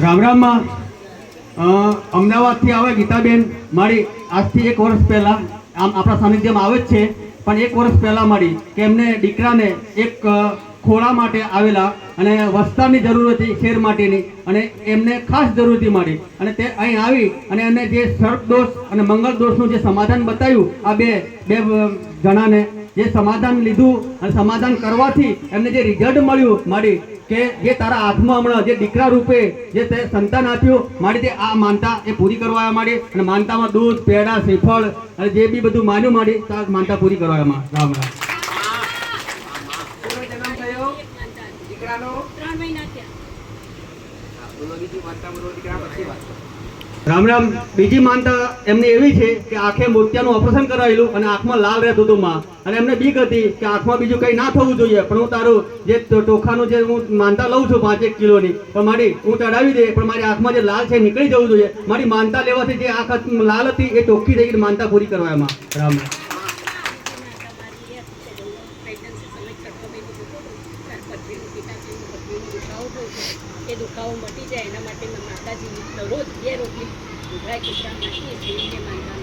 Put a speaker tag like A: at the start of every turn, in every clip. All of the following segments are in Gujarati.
A: રામ રામમાં અમદાવાદથી આવે ગીતાબેન મારી આજથી 1 વર્ષ પહેલાં આમ આપણા સાનિધ્યમાં આવે જ છે, પણ 1 વર્ષ પહેલાં મારી કે એમને દીકરાને એક ખોળા માટે આવેલા અને વસ્તારની જરૂર હતી શેર માટેની, અને એમને ખાસ જરૂર હતી મારી, અને તે અહીં આવી અને એમને જે સર્પ દોષ અને મંગળ દોષનું જે સમાધાન બતાવ્યું આ બે જણાને, જે સમાધાન લીધું અને સમાધાન કરવાથી એમને જે રિઝલ્ટ મળ્યું મારી કે જે તારા હાથમાં હમણાં જે દીકરા રૂપે જે તે સંતાન આપ્યું મારી, તે આ માનતા એ પૂરી કરવા માંડી. અને માનતામાં દૂધ પેડા શ્રીફળ અને જે બી બધું માન્યું માંડી ત્યાં માનતા પૂરી કરવા માં. રામ રામ. રામ રામ. બીજી માનતા એમની એવી છે કે આંખે મોતિયાનું ઓપરેશન કરાવેલું અને આંખમાં લાલ રહેતું હતું માં, અને એમને બીક હતી કે આંખમાં બીજું કંઈ ના થવું જોઈએ, પણ હું તારું જે ટોખાનું જે હું માનતા લઉં છું 5-1 કિલોની, પણ મારી હું ચડાવી દે, પણ મારી આંખમાં જે લાલ છે નીકળી જવું જોઈએ. મારી માનતા લેવાથી જે આંખ લાલ હતી એ ચોખ્ખી થઈ ગઈ, માનતા પૂરી કરવા એમાં. રામ રામ.
B: દુખાવો મટી જાય એના માટે માતાજી દરરોજ 2 રોટલી ઉભરાય કુતરા નાખીએ છીએ માનતા.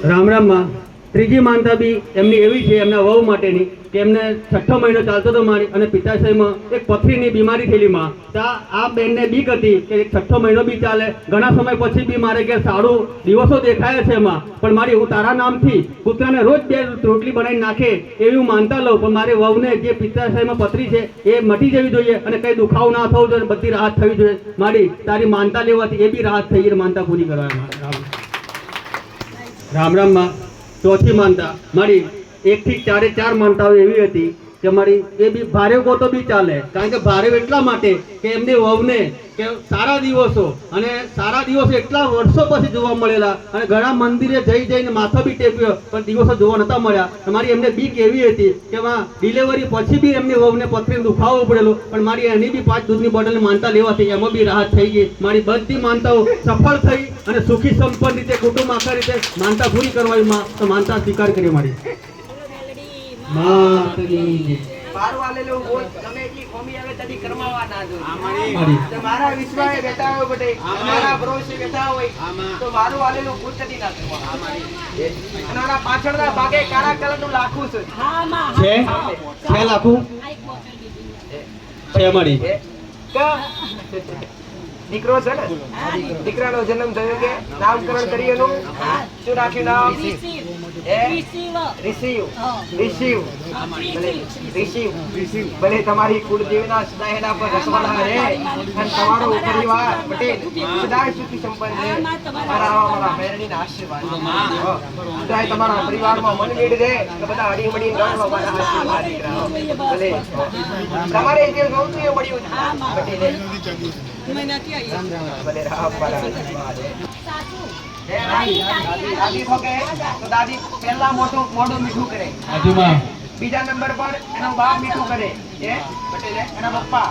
A: રામ રામમાં ત્રીજી માનતા બી એમની એવી છે એમના વહુ માટેની કે એમને 6ઠ્ઠો મહિનો ચાલતો હતો મારી, અને પિત્તાશયમાં એક પથરીની બીમારી થયેલી માં. ત્યાં આ બેનને બીક હતી કે 6ઠ્ઠો મહિનો બી ચાલે, ઘણા સમય પછી બી મારે કે સારું દિવસો દેખાયા છે એમાં, પણ મારી હું તારા નામથી કૂતરાને રોજ 2 રોટલી બનાવી નાખે એવી હું માનતા લઉં, પણ મારી વહુને જે પિત્તાશયમાં પથરી છે એ મટી જવી જોઈએ અને કંઈ દુખાવો ના થવું જોઈએ, બધી રાહત થવી જોઈએ. મારી તારી માનતા લેવાથી એ બી રાહત થઈ ગઈ, માનતા પૂરી કરવા. રામ રામમાં ચોથી માનતા મારી 1 થી 4 માનતાઓ એવી હતી કે મારી એ બી ભારે ગોતો બી ચાલે, કારણ કે ભારે એટલા માટે કે એમની વહુને કે સારા દિવસો અને સારા દિવસો એટલા વર્ષો પછી જોવા મળેલા, અને ઘણા મંદિરે જઈને માથો બી ટેક્યો પણ દિવસો જોવા નતા મળ્યા. મારી એમને બીક એવી હતી કે ડિલિવરી પછી બી એમની વહુને પથરીનો દુખાવો પડેલો, પણ મારી એની બી 5 દૂધની બોટલની માનતા લેવાથી એમાં બી રાહત થઈ ગઈ. મારી બધી માનતાઓ સફળ થઈ અને સુખી સંપન્ન રીતે કુટુંબ આખા રીતે માનતા પૂરી કરવાની તો માનતા સ્વીકાર કરી મારી.
C: વાલેલો બોલ તમે એટલી કોમી આવે તદી કરમાવા ના જો તમારા વિશ્વાસે બેઠા હોય બટે અમારા ભરોસે બેઠા હોય તો મારું વાલેલું ભૂત તદી ના કરવા. અમારા પાછળના ભાગે કાળા કલરનું લાખું છે. હા માં છે
A: લાખું છે મારી
C: દીકરો છે ને, દીકરાનો જન્મ થયો કે નામકરણ કર્યું, શું રાખ્યું નામ? રિસીવ. ભલે તમારી કુળદેવીના સદાય એના પર રસવાડા રહે અને તમારો પરિવાર પટેલ સદાય સુખી સંપન્ન રહે. મારા મેરડીના આશીર્વાદ સદાય તમારા પરિવારમાં મન મેળ રહે તો બધા હળી મળીને રહો. મારા આશીર્વાદ દીકરાઓ ભલે તમારે જે જોતું એ મળ્યું પટેલે. દાદી પહેલા મોઢું મીઠું કરે, બીજા નંબર પર એનો બાપ મીઠું કરે, એના પપ્પા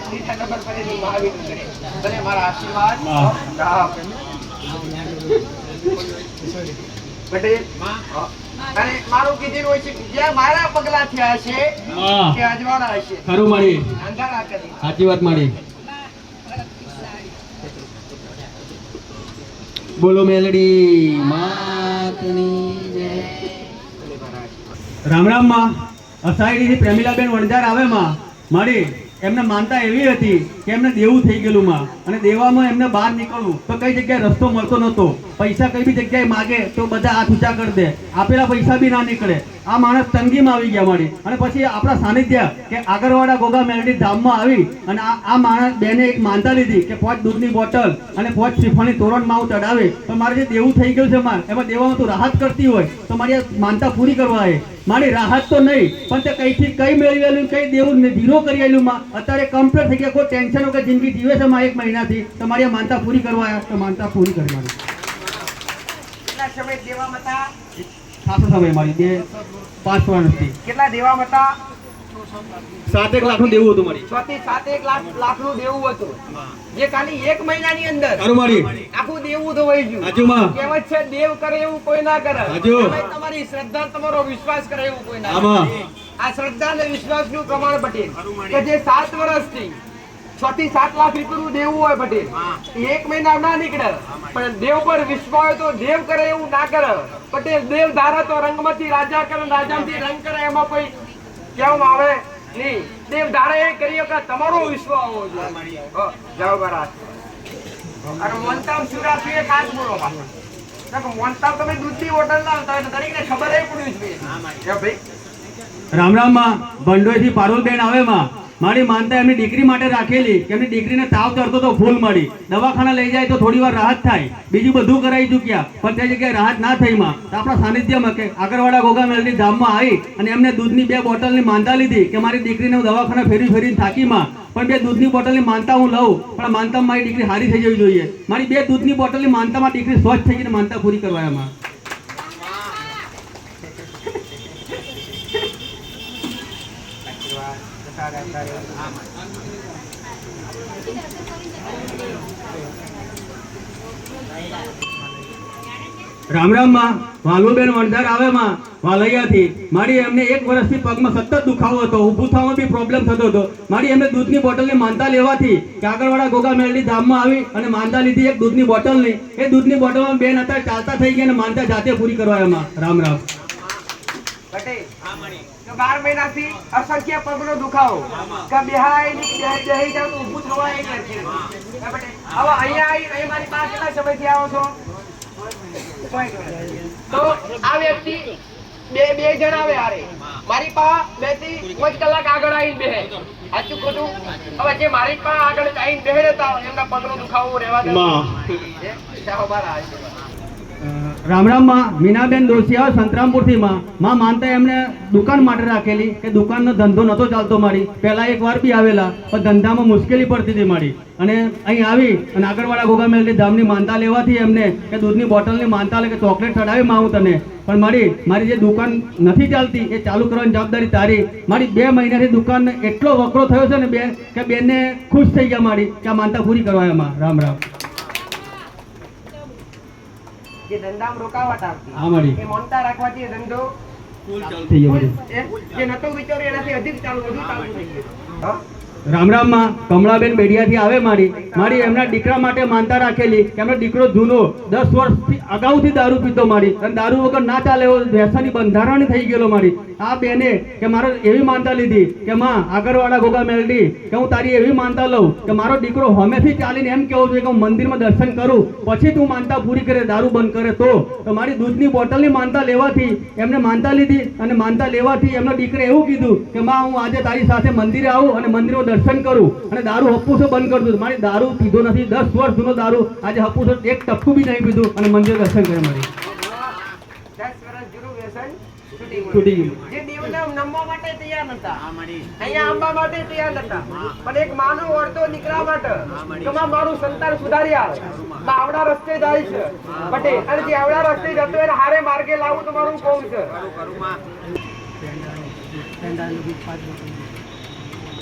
C: ત્રીજા નંબર પર એની મા મીઠું કરે. ભલે મારા આશીર્વાદ પટેલ. અને મારું કીધેલું હોય છે જ્યાં મારા પગલા થયા છે કે અજવાળા હશે.
A: ખરું મારી
C: અંધારા કરી.
A: સાચી વાત મારી. બોલો મેલડી માતની જય. રામ રામ માં. અસાઈડી પ્રેમીલાબેન વણજાર આવે માં મારી એમને માનતા એવી હતી કે એમને દેવું થઈ ગયેલું માં, અને દેવામાં એમને બહાર નીકળવું તો કઈ જગ્યાએ રસ્તો મળતો નતો. પૈસા કઈ બી જગ્યાએ માગે તો બધા હાથ ઊંચા કરી દે, આપેલા પૈસા બી ના નીકળે. આ માણસ તંગીમાં આવી ગયા મારી, અને પછી આપણા સાનિધ્ય કે આગળવાડા ગોગા મેલડી ધામમાં આવી અને આ માણસ બેને એક માનતા લીધી કે 5 દૂધની બોટલ અને 5 શ્રીફળની તોરણમાં હું ચડાવે તો મારે જે દેવું થઈ ગયું છે માર એમાં દેવામાં તું રાહત કરતી હોય તો મારી માનતા પૂરી કરવા આવે. મારી રાહત તો નહીં પણ તે કઈથી કઈ મેળવેલું કઈ દેવું ઝીરો કરી આવેલું માં અત્યારે કમ્પ્લીટ થઈ ગયા, કોઈ ટેન્શન વગર જિંદગી જીવે છે માં 1 મહિનાથી. તો મારી માનતા પૂરી કરવા આવ્યા તો માનતા પૂરી કરી મારી.
C: કેટલા સમય દેવા હતા?
A: ખાસો સમય મારી 2-5 વર્ષથી.
C: કેટલા દેવા હતા?
A: 7-1 લાખનું દેવું હતું મારી.
C: 6 થી 7-1 લાખનું દેવું હતું, જે ખાલી 1 મહિનાની અંદર આખું દેવું તો વહી ગયું. કહેવત છે દેવ કરે એવું કોઈ ના કરે, તમારી શ્રદ્ધા તમારો વિશ્વાસ કરે એવું કોઈ ના કરે. આ શ્રદ્ધા અને વિશ્વાસનું પ્રમાણ પટેલ કે જે 7 વર્ષથી 6 થી 7 લાખ રૂપિયાનું દેવું હોય પટેલ, એક મહિના ના નીકળે. પણ દેવ પર વિશ્વાસ હોય તો દેવ કરે એવું ના કરે પટેલ. દેવ ધારે તો રંગમાંથી રાજા કરે, રાજામાંથી રંગ કરે, એમાં કોઈ કહેવામાં આવે નહીં. દેવ ધારે એ કરીએ કે તમારો વિશ્વાસ હોવો જોઈએ. જાઓ મહારાજ. અને મોનતાવ શિવરાત્રી એ ખાસ બોલો પાછો. મોનતાવ તમે દૂધની બોટલ લાવતા હોય તો દરેકને ખબર એ પડવી જોઈએ. ભાઈ
A: રામ રામ માં ભંડોઈથી પારુલબેન આવે માં, મારી માનતા એમની દીકરી માટે રાખેલી કે એમની દીકરીને તાવ ચડતો તો ફૂલ મળી, દવાખાના લઈ જાય તો થોડી વાર રાહત થાય, બીજું બધું કરાવી ચૂક્યા પણ તે જગ્યાએ રાહત ના થઈ માં. તો આપણા સાનિધ્યમાં કે આગળવાડા ગોગા મેલડી ધામમાં આવી અને એમને દૂધની 2 બોટલની માનતા લીધી કે મારી દીકરીને હું દવાખાના ફેરીને થાકી માં, પણ 2 દૂધની બોટલની માનતા હું લઉં પણ માનતામાં મારી દીકરી હારી થઈ જવી જોઈએ. મારી 2 દૂધની બોટલની માનતામાં દીકરી સ્વચ્છ થઈ ગઈને માનતા પૂરી કરવાયામાં. રામ રામ માં વાલુબેન વણઝાર આવે માં વાલૈયાથી, મારી એમને 1 વર્ષથી પગમાં સતત દુખાવો હતો, ઊભું થવામાં બી પ્રોબ્લેમ થતો હતો. મારી એમને દૂધની બોટલની માનતા લેવાથી કે આગળવાળા ગોગા મેલડી ધામમાં આવી અને માનતા લીધી 1 દૂધની બોટલની. એ દૂધની બોટલમાં બેન અત્યારે ચાલતા થઈ ગયા અને માનતા જાતે પૂરી કરવા એમાં. રામ રામ
C: પટેલ. 12 મહિનાથી અસંખ્ય પગનો દુખાવો કે બેહી જાવ તો ઊભું થવાય નથી. હવે અહીંયા મારી પાસે કેટલા સમયથી આવો છો? તો આ વ્યક્તિ બે જણ આવે હારે મારી પાસે 2 થી 5 કલાક આગળ આવીને બેહે. સાચું ખોટું? હવે જે મારી પાસે આગળ આવીને બેહે રહેતા એમના પગનો દુખાવો રહેવા દે.
A: રામ રામ માં મીનાબેન દોશિયા સંતરામપુરથી માં માનતા એમને દુકાન માટે રાખેલી કે દુકાનનો ધંધો નતો ચાલતો મારી. પહેલા 1 વાર બી આવેલા પણ ધંધામાં મુશ્કેલી પડતી હતી મારી, અને અહીં આવી અને આગળવાળા ગોગા મેલડી ધામની માનતા લેવાથી એમને કે દૂધની બોટલની માનતા લે કે ચોકલેટ ચડાવી માં હું તને, પણ મારી જે દુકાન નથી ચાલતી એ ચાલુ કરવાની જવાબદારી તારી. મારી 2 મહિનાથી દુકાન એટલો વકરો થયો છે ને બેન કે બેનને ખુશ થઈ ગયા મારી કે આ માનતા પૂરી કરવા એમાં. રામ રામ.
C: જે ધંધામાં રોકાવટ આવતી
A: હા મારી
C: એ મોનતા રાખવાથી એ ધંધો
A: થઈ ગયો મારી.
C: જે નતો વિચાર્યું એનાથી અધિક ચાલુ થઈ ગયું.
A: રામ રામ માં કમળાબેન બેડિયાથી આવે મારી એમના દીકરા માટે માનતા રાખેલી કે એમનો દીકરો જૂનો 10 વર્ષથી અગાઉથી દારૂ પીતો મારી, અને દારૂ વગર ના ચાલે એવો વ્યસની બંધારણ થઈ ગયેલો મારી. આ બેને કે મારો એવી માનતા લીધી કે માં આગળવાળા ગોગા મેલડી કે હું તારી એવી માનતા લઉં કે મારો દીકરો હમેથી ચાલીને એમ કહેવું જોઈએ કે હું મંદિરમાં દર્શન કરું પછી તું માનતા પૂરી કરે, દારૂ બંધ કરે. તો મારી દૂધની બોટલની માનતા લેવાથી એમને માનતા લીધી, અને માનતા લેવાથી એમનો દીકરે એવું કીધું કે માં હું આજે તારી સાથે મંદિરે આવું અને મંદિરમાં દર્શન કરું અને દારૂ હપ્પુસો બંધ કરી દઉં. મારી દારૂ પીધો નથી, 10 વર્ષ જૂનો દારૂ, આજે હપ્પુસો 1 ટપકું બી નહીં પીધું અને મંદિર દર્શન કરે મારી.
C: 10 વર્ષ જૂનું વ્યસન
A: છૂટી ગયું.
C: જે દેવને નમવા માટે તૈયાર નતા, અહીંયા આંબા માટે તૈયાર નતા, પણ એક માનો વળતો દીકરા માટે કે માં મારું સંતાન સુધારી આવે, આવડા રસ્તે જાય છે પટેલ, અને જે આવડા રસ્તે જતો એને હારે માર્ગે લાવું તો મારું કોમ છે.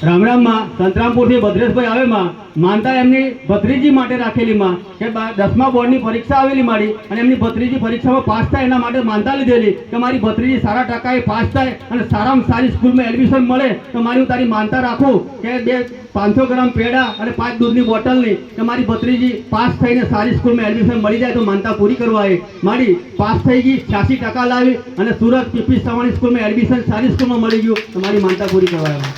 A: રામ રામ માં સંતરામપુરથી ભદ્રેશભાઈ આવે માં માનતા એમની ભત્રીજી માટે રાખેલી માં કે 10મા બોર્ડની પરીક્ષા આવેલી મારી, અને એમની ભત્રીજી પરીક્ષામાં પાસ થાય એના માટે માનતા લીધેલી કે મારી ભત્રીજી સારા ટકાએ પાસ થાય અને સારામાં સારી સ્કૂલમાં એડમિશન મળે તો મારી હું તારી માનતા રાખું કે 500 ગ્રામ પેડા અને 5 દૂધની બોટલની કે મારી ભત્રીજી પાસ થઈને સારી સ્કૂલમાં એડમિશન મળી જાય તો માનતા પૂરી કરવા આવી. મારી પાસ થઈ ગઈ, 86% લાવી અને સુરત પીપી સવાણી સ્કૂલમાં એડમિશન સારી સ્કૂલમાં મળી ગયું તો મારી માનતા પૂરી કરવા આવી.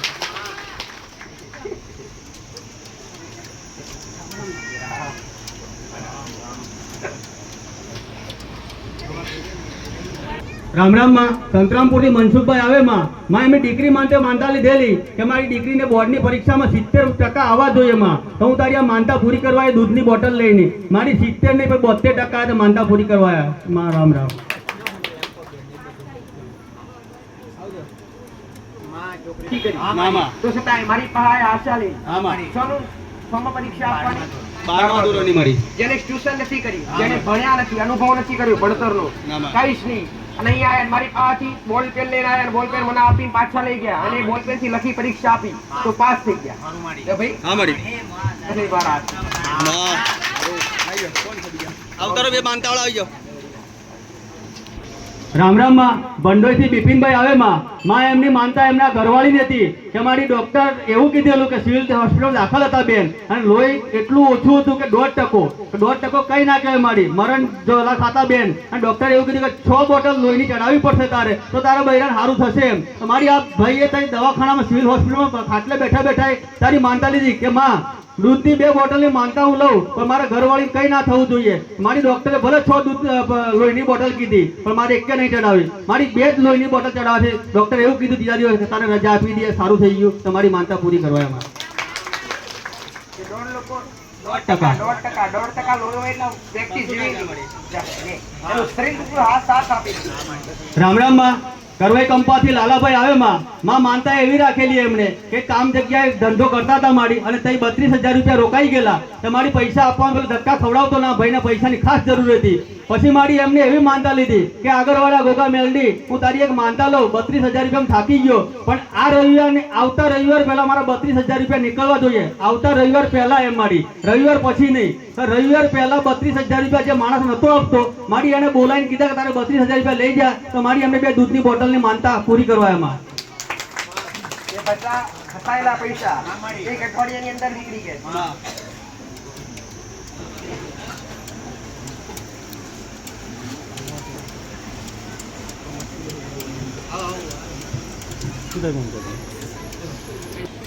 A: રામ રામ માં સંતરામપુરથી મનસુખભાઈ આવે માં એમની દીકરી માટે માનતા લીધેલી કે મારી દીકરીને બોર્ડની પરીક્ષામાં 70% આવવા જોઈએ માં, તો હું તારી આ માનતા પૂરી કરવા એ દૂધની બોટલ લઈને મારી 70 નહીં પણ 72% માનતા પૂરી કરવા માં. રામ રામ.
C: તો છતાંય મારી પાસે આશા લઈ પરીક્ષા આપવાની
A: 12મા ધોરણની મારી,
C: જેને ટ્યુશન નથી કરી, જેને ભણ્યા નથી, અનુભવ નથી કર્યો ભણતરનો, કઈશ નહીં, અને અહીંયા આયા મારી પાસેથી બોલ પેન લઈને આયા અને બોલ પેન મને આપીને પાછા લઈ ગયા અને બોલ પેન થી લખી પરીક્ષા આપી તો પાસ થઈ ગયા. ભાઈ
A: હા મારી
C: આવતારો
A: બે માનતા વાળા આવી જાઓ. રામ રામ માં ભંડોઈથી બિપિનભાઈ આવે માં એમની માનતા એમના ઘરવાળીની હતી કે મારી ડોક્ટર એવું કીધેલું કે સિવિલ હોસ્પિટલ દાખલ હતા બેન અને લોહી એટલું ઓછું હતું કે 1% કઈ ના કહેવાય મારી મરણ જોલા ખાતા બેન અને ડોક્ટરે એવું કીધું કે 6 બોટલ લોહીની ચડાવવી પડશે તારે તો તારા બૈરાન સારું થશે એમ તો મારી આ ભાઈએ તારી દવાખાનામાં સિવિલ હોસ્પિટલમાં ખાટલે બેઠા બેઠા તારી માનતા લીધી કે માં દૂધની 2 બોટલની માનતા હું લઉં પણ મારા ઘરવાળી કઈ ના થવું જોઈએ મારી ડોક્ટરે ભલે 6 દૂધ લોહીની બોટલ કીધી પણ મારે એક નહીં ચડાવી મારી 2 જ લોહીની બોટલ ચડાવશે ડોક્ટરે એવું કીધું ત્રીજા દિવસે તારે રજા આપી દે સારું થઈ ગયું તમારી માનતા પૂરી કરવા એમાં
C: એ દોઢ લોકો
A: 1%
C: 1% લોહી હોય એટલે વ્યક્તિ જીવી નહીં મળે એનું શરીર પૂરું સાથ આપી દે
A: રામ રામ માં કરવાઈ કંપાથી લાલાભાઈ આવે માં માનતા એવી રાખેલી એમણે કે કામ જગ્યાએ ધંધો કરતા હતા મારી અને તઈ 32,000 રૂપિયા રોકાઈ ગયેલા તો મારી પૈસા આપવા પેલો ધક્કા ખવડાવતો ના ભાઈને પૈસાની ખાસ જરૂર હતી પછી મારી એમને એવી માનતા લીધી કે આગળવાળા ગોગા મેલડી હું તારી એક માનતા લઉં 32,000 રૂપિયા થાકી ગયો પણ આ રવિવાર ને આવતા રવિવાર પહેલા મારા 32,000 રૂપિયા નીકળવા જોઈએ આવતા રવિવાર પહેલા એમ મારી રવિવાર પછી નહીં તો રવિવાર પહેલા 32,000 રૂપિયા જે માણસ નતો આપતો મારી એને બોલાવીને કીધા કે તારે 32,000 રૂપિયા લઈ જા તો મારી એમને 2 દૂધની બોટલની માનતા પૂરી કરવા એમાં
C: એ બધા ખસાયેલા પૈસા એક અઠવાડિયાની અંદર નીકળી ગયા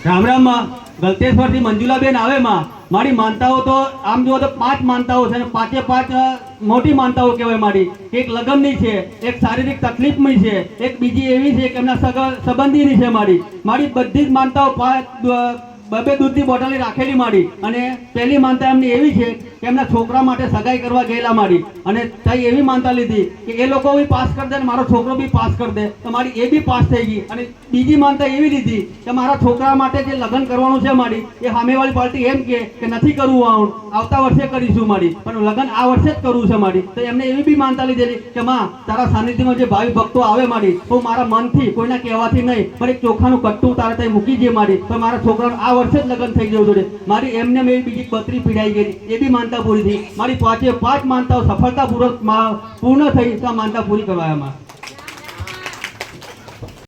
A: રામ રામ માં ગલતેશ્વરથી મંજુલાબેન આવે મારી માનતાઓ તો આમ જુઓ તો 5 માનતાઓ છે અને 5 મોટી માનતાઓ કહેવાય મારી એક લગ્નની છે એક શારીરિક તકલીફની છે એક બીજી એવી છે કે એમના સંબંધીની છે મારી બધી જ માનતાઓ 2 દૂધની બોટલની રાખેલી મારી અને પહેલી માનતા એમની એવી છે કે એમના છોકરા માટે સગાઈ કરવા ગયેલા મારી અને તઈ એવી માનતા લીધી કે એ લોકો બી પાસ કરી દે અને મારો છોકરો બી પાસ કરી દે તો મારી એ બી પાસ થઈ ગઈ અને બીજી માનતા એવી લીધી કે મારા છોકરા માટે જે લગ્ન કરવાનું છે મારી એ સામેવાળી પાર્ટી એમ કે નથી કરવું આવતા વર્ષે કરીશું મારી પણ લગ્ન આ વર્ષે જ કરવું છે મારી તો એમને એવી બી માનતા લીધેલી કે માં તારા સાનિધ્યમાં જે ભાવિ ભક્તો આવે મારી હું મારા મનથી કોઈના કહેવાથી નહીં પણ એક ચોખાનું કટ્ટું તારે ત્યાં મૂકી દે મારી તો મારા છોકરાનું આ વર્ષે જ લગ્ન થઈ જવું જોઈએ મારી એમને મેં બીજી 32 પીડાઈ ગઈ એ બી માનતા પૂરી થઈ મારી 5 માનતાઓ સફળતાપૂર્વક પૂર્ણ થઈ તો આ માનતા પૂરી કરવા એમાં